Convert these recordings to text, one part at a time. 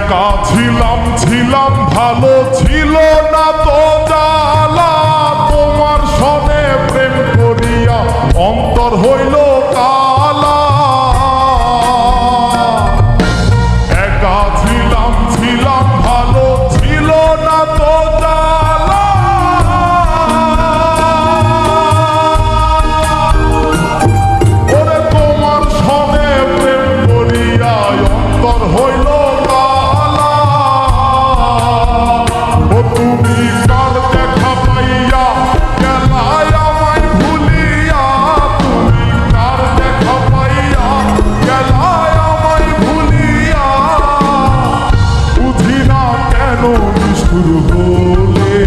একা ছিলাম ছিলাম ভালো ছিল না তো জ্বালা, তোমার সনে প্রেম করিয়া অন্তর হইল কালা। একা ছিলাম ছিলাম ভালো ছিল না তো জ্বালা, ওরে তোমার সনে প্রেম করিয়া অন্তর হইল কালা। ও তুমি কার দেখা পাইয়া গেলাই আমায় ভুলিয়া, তুমি কার দেখা পাইয়া গেলাই আমায় ভুলিয়া, বুঝি না কেন নিষ্ঠুর হলে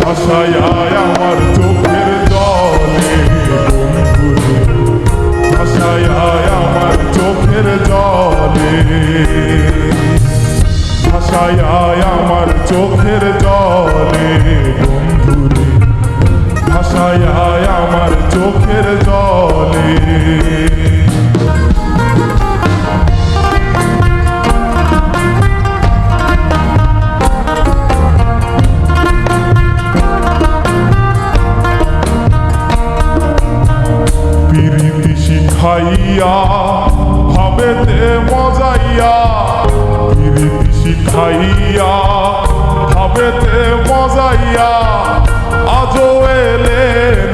ভাসায় আমার চোখের জলে বন্ধুরে, ভাসায় আমার চোখের জলে, ভাসায় আমার চোখের জলে বন্ধুরে, ভাসায় আমার চোখের জলে। প্রীতি শিখাইয়া ভাবেতে মজাইয়া, প্রীতি শিখাইয়া ভাবেতে মজাইয়া, আজও এলে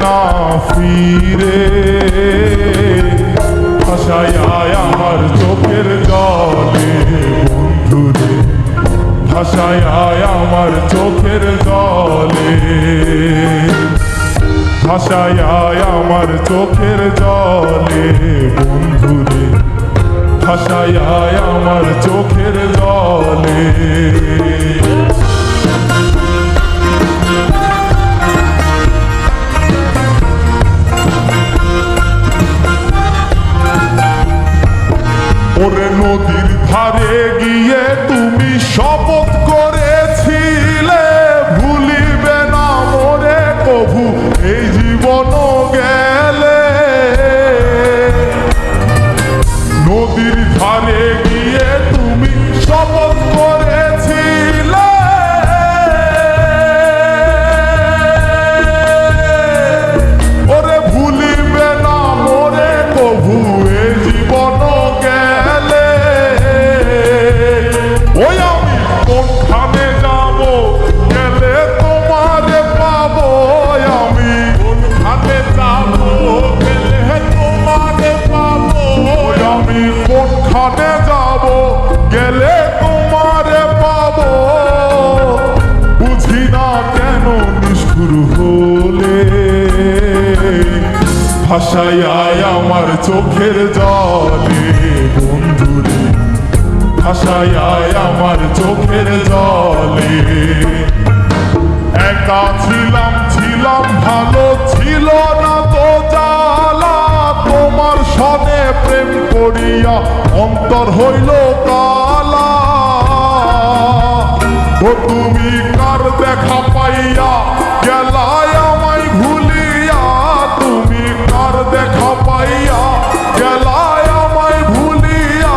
না ফিরে, ভাসায় আমার চোখের জলে বন্ধুরে, ভাসায় আমার চোখের জলে, ভাসায় আমার চোখের জলে বন্ধুরে, ভাসায় আমার চোখের জলে। ওরে নদীর ধারে গিয়ে তুমি শপথ করেছিলে, ভুলিবে না মোরে কভু এই জীবন গেলে। নদীর ধারে গিয়ে তুমি শপথ করেছিলে, ওরে ভুলিবে না মোরে কভু এই জীবন গেলে। ওই আমি কোনখানে যাব গেলে তোমারে পাবো, আমি কোনখানে যাব গেলে তোমারে পাবো, আমি কোনখানে যাব গেলে তোমারে পাবো, বুঝি না কেন নিষ্ঠুর হলে ভাসায় আমার চোখের জলে বন্ধুরে, ভাসায় আমার চোখের জলে। একা ছিলাম ছিলাম ভালো ছিল না তো জ্বালা, তোমার সনে প্রেম করিয়া অন্তর হইল কালা। ও তুমি কার দেখা পাইয়া গেলাই আমায় ভুলিয়া, তুমি কার দেখা পাইয়া গেলাই আমায় ভুলিয়া,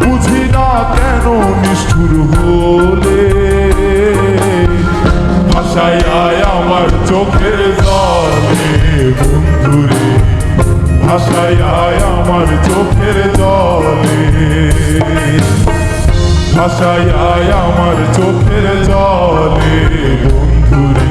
বুঝি না কেন নিষ্ঠুর হলে ভাসায় আমার চোখের জলে বন্ধুরে, ভাসায় আমার চোখের জলে, ভাসায় আমার চোখের জলে বন্ধুরে,